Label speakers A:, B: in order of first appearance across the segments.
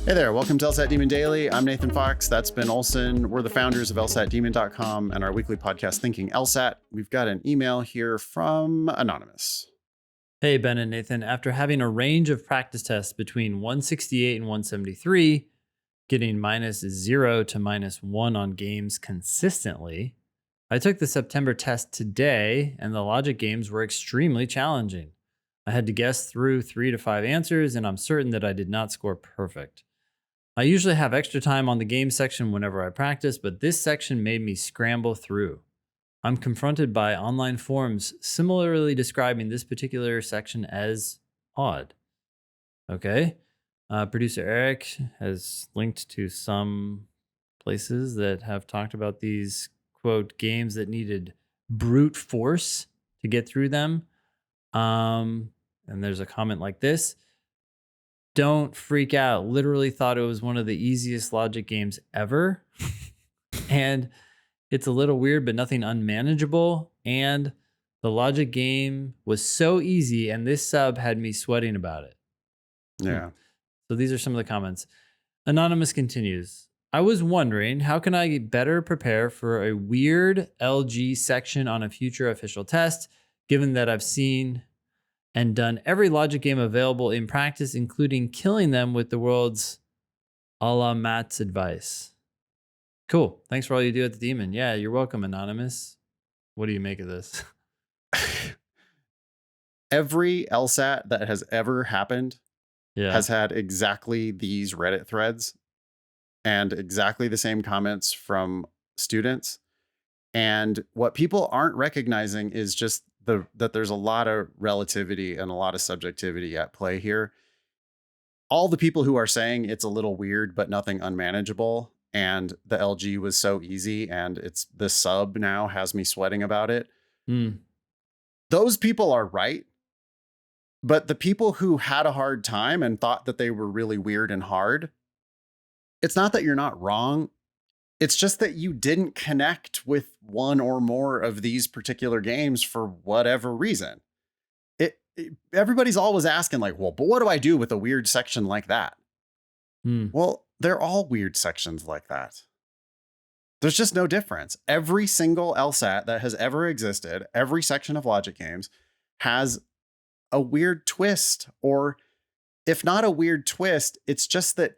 A: Hey there, welcome to LSAT Demon Daily. I'm Nathan Fox. That's Ben Olson. We're the founders of LSATdemon.com and our weekly podcast, Thinking LSAT. We've got an email here from Anonymous.
B: Hey, Ben and Nathan. After having a range of practice tests between 168 and 173, getting -0 to -1 on games consistently, I took the September test today, and the logic games were extremely challenging. I had to guess through 3 to 5 answers, and I'm certain that I did not score perfect. I usually have extra time on the game section whenever I practice, but this section made me scramble through. I'm confronted by online forums similarly describing this particular section as odd. Okay. Producer Eric has linked to some places that have talked about these, quote, games that needed brute force to get through them. And there's a comment like this. Don't freak out. Literally thought it was one of the easiest logic games ever. And it's a little weird, but nothing unmanageable. And the logic game was so easy, and this sub had me sweating about it.
A: Yeah.
B: So these are some of the comments. Anonymous continues. I was wondering, how can I better prepare for a weird LG section on a future official test, given that I've seen and done every logic game available in practice, including killing them with the world's a la Matt's advice. Cool. Thanks for all you do at the Demon. Yeah, you're welcome, Anonymous. What do you make of this?
A: Every LSAT that has ever happened has
B: Yeah.
A: had exactly these Reddit threads and exactly the same comments from students. And what people aren't recognizing is just that there's a lot of relativity and a lot of subjectivity at play here. All the people who are saying it's a little weird, but nothing unmanageable, and the LG was so easy, and it's the sub now has me sweating about it. Those people are right. But the people who had a hard time and thought that they were really weird and hard, it's not that you're not wrong. It's just that you didn't connect with one or more of these particular games for whatever reason. Everybody's always asking like, well, but what do I do with a weird section like that? Well, they're all weird sections like that. There's just no difference. Every single LSAT that has ever existed, every section of logic games has a weird twist, or if not a weird twist, it's just that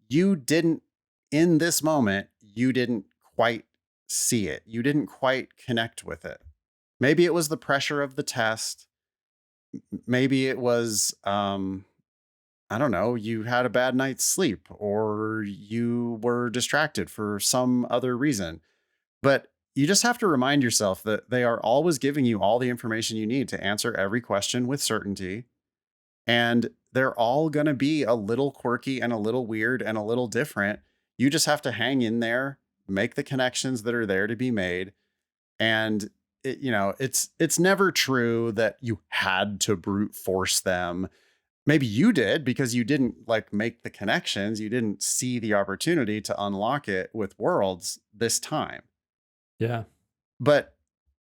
A: you didn't, in this moment, you didn't quite see it. You didn't quite connect with it. Maybe it was the pressure of the test. Maybe it was, I don't know, you had a bad night's sleep or you were distracted for some other reason. But you just have to remind yourself that they are always giving you all the information you need to answer every question with certainty. And they're all going to be a little quirky and a little weird and a little different. You just have to hang in there, make the connections that are there to be made. And it's never true that you had to brute force them. Maybe you did because you didn't make the connections. You didn't see the opportunity to unlock it with worlds this time.
B: Yeah.
A: But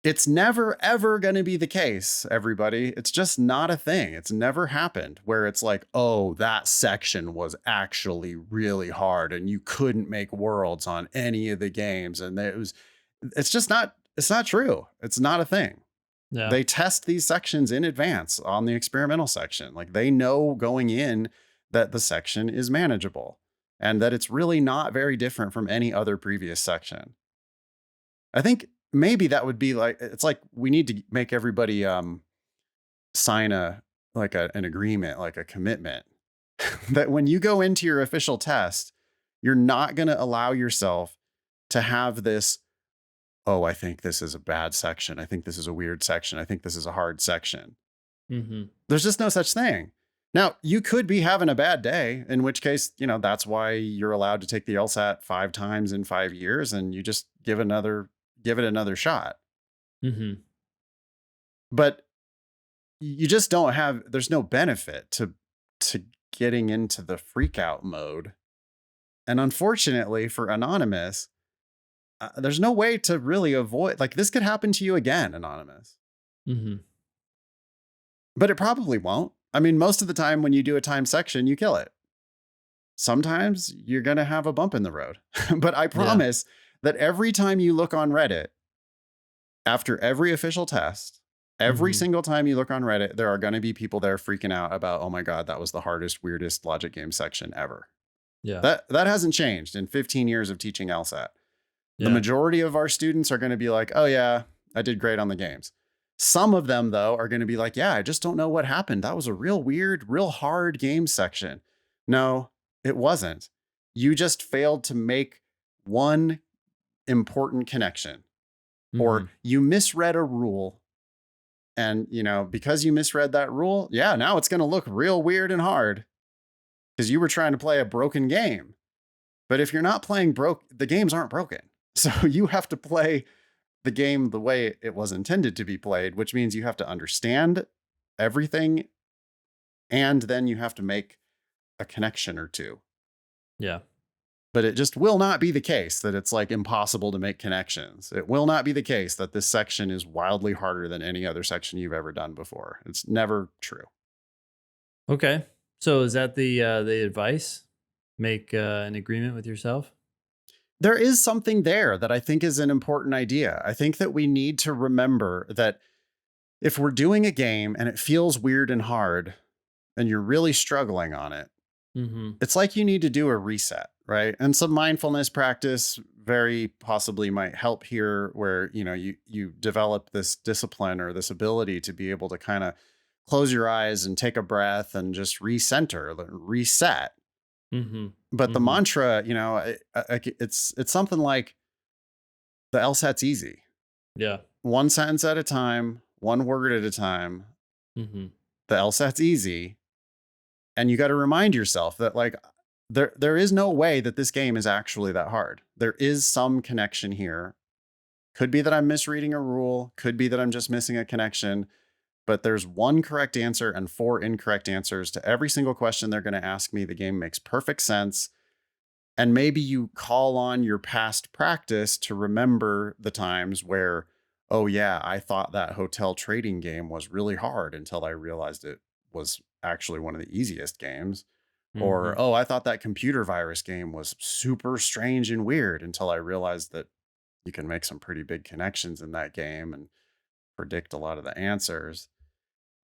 A: it's never, ever going to be the case, everybody. It's just not a thing. It's never happened where it's like, oh, that section was actually really hard and you couldn't make worlds on any of the games. And it's just not, it's not true. It's not a thing.
B: Yeah.
A: They test these sections in advance on the experimental section. Like they know going in that the section is manageable and that it's really not very different from any other previous section. I think maybe that would be like, it's like we need to make everybody sign an agreement, like a commitment that when you go into your official test, you're not going to allow yourself to have this, oh, I think this is a bad section. I think this is a weird section. I think this is a hard section. There's just no such thing. Now, you could be having a bad day, in which case, that's why you're allowed to take the LSAT 5 times in 5 years and you just give it another shot. But you just don't have, there's no benefit to getting into the freak out mode. And unfortunately for Anonymous, there's no way to really avoid, this could happen to you again, Anonymous. But it probably won't. I mean, most of the time when you do a time section, you kill it. sometimes you're going to have a bump in the road. But I
B: Yeah.
A: promise that every time you look on Reddit, after every official test, every
B: Mhm.
A: single time you look on Reddit, there are going to be people there freaking out about, oh my God, that was the hardest, weirdest logic game section ever.
B: Yeah.
A: That hasn't changed in 15 years of teaching LSAT. The
B: Yeah.
A: majority of our students are going to be like, oh yeah, I did great on the games. Some of them, though, are going to be like, yeah, I just don't know what happened. That was a real weird, real hard game section. No, it wasn't. You just failed to make one important connection, or
B: Mhm.
A: you misread a rule. And, because you misread that rule, yeah, now it's going to look real weird and hard because you were trying to play a broken game. But if you're not playing the games aren't broken. So you have to play the game the way it was intended to be played, which means you have to understand everything and then you have to make a connection or two.
B: Yeah.
A: But it just will not be the case that it's like impossible to make connections. It will not be the case that this section is wildly harder than any other section you've ever done before. It's never true.
B: Okay. So is that the advice? Make an agreement with yourself?
A: There is something there that I think is an important idea. I think that we need to remember that if we're doing a game and it feels weird and hard and you're really struggling on it,
B: Mhm.
A: it's like you need to do a reset, right? And some mindfulness practice very possibly might help here where, you develop this discipline or this ability to be able to kind of close your eyes and take a breath and just recenter, reset.
B: Mhm.
A: But the
B: Mhm.
A: mantra, it's something like the LSAT's easy.
B: Yeah.
A: One sentence at a time, one word at a time.
B: Mhm.
A: The LSAT's easy. And you got to remind yourself that like there is no way that this game is actually that hard. There is some connection here. Could be that I'm misreading a rule, could be that I'm just missing a connection, but there's one correct answer and four incorrect answers to every single question they're going to ask me. The game makes perfect sense. And maybe you call on your past practice to remember the times where, oh, yeah, I thought that hotel trading game was really hard until I realized it was actually one of the easiest games. Or,
B: Mhm.
A: oh, I thought that computer virus game was super strange and weird until I realized that you can make some pretty big connections in that game and predict a lot of the answers.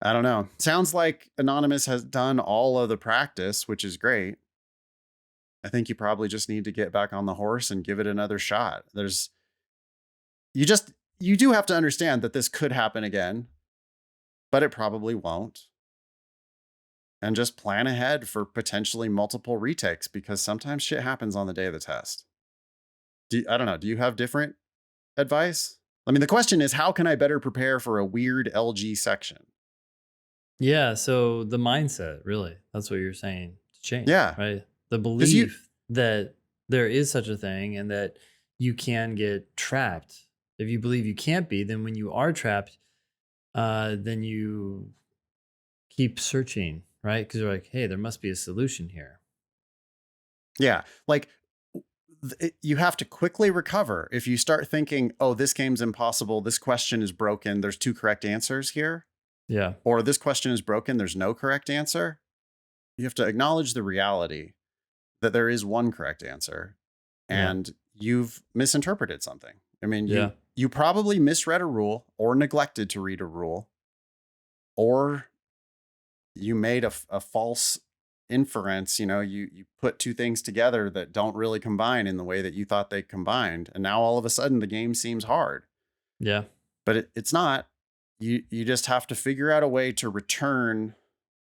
A: I don't know. Sounds like Anonymous has done all of the practice, which is great. I think you probably just need to get back on the horse and give it another shot. You just, you do have to understand that this could happen again, but it probably won't. And just plan ahead for potentially multiple retakes because sometimes shit happens on the day of the test. I don't know. Do you have different advice? I mean, the question is, how can I better prepare for a weird LG section?
B: Yeah, so the mindset, really, that's what you're saying to change,
A: Yeah.
B: right? The
A: Because
B: belief that there is such a thing and that you can get trapped. If you believe you can't be, then when you are trapped, then you keep searching, right? Because you're like, hey, there must be a solution here.
A: yeah, like you have to quickly recover. If you start thinking, oh, this game's impossible, this question is broken, there's two correct answers here,
B: Yeah.
A: or this question is broken, there's no correct answer, you have to acknowledge the reality that there is one correct answer
B: Yeah.
A: and you've misinterpreted something. I mean,
B: Yeah.
A: you probably misread a rule or neglected to read a rule, or you made a false inference. You put two things together that don't really combine in the way that you thought they combined, and now all of a sudden the game seems hard,
B: Yeah.
A: but it's not. You just have to figure out a way to return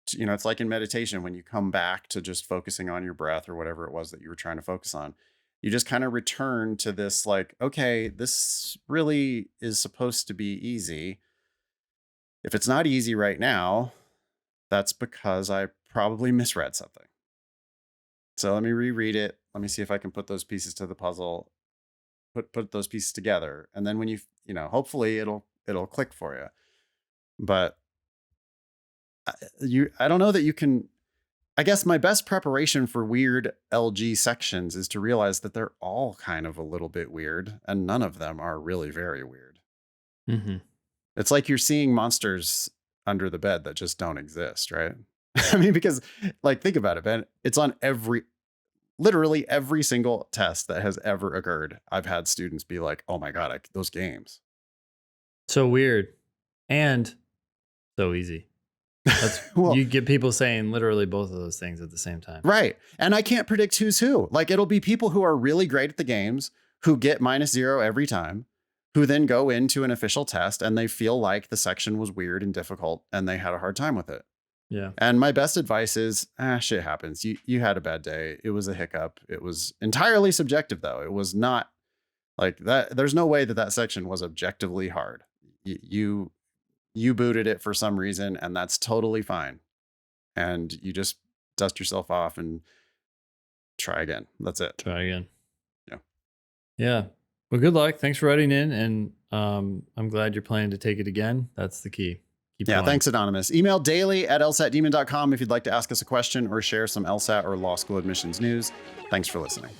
A: to, it's like in meditation when you come back to just focusing on your breath or whatever it was that you were trying to focus on. You just kind of return to this, like, okay, this really is supposed to be easy. If it's not easy right now, that's because I probably misread something. So let me reread it. Let me see if I can put those pieces to the puzzle, put those pieces together. And then when hopefully it'll click for you. But I don't know that you can. I guess my best preparation for weird LG sections is to realize that they're all kind of a little bit weird and none of them are really very weird.
B: Hmm.
A: It's like you're seeing monsters under the bed that just don't exist, right? I mean, because like think about it, Ben. It's on literally every single test that has ever occurred, I've had students be like, oh my God, those games.
B: So weird and so easy. That's
A: Well,
B: you get people saying literally both of those things at the same time.
A: right. And I can't predict who's who. Like it'll be people who are really great at the games who get -0 every time, who then go into an official test and they feel like the section was weird and difficult and they had a hard time with it.
B: Yeah.
A: And my best advice is, shit happens. You had a bad day. It was a hiccup. It was entirely subjective though. It was not like that. There's no way that that section was objectively hard. You booted it for some reason and that's totally fine. And you just dust yourself off and try again. That's it.
B: Try again.
A: Yeah.
B: Yeah. Well, good luck. Thanks for writing in. And I'm glad you're planning to take it again. That's the key. Keep going.
A: Thanks, Anonymous. Email daily@lsatdemon.com if you'd like to ask us a question or share some LSAT or law school admissions news. Thanks for listening.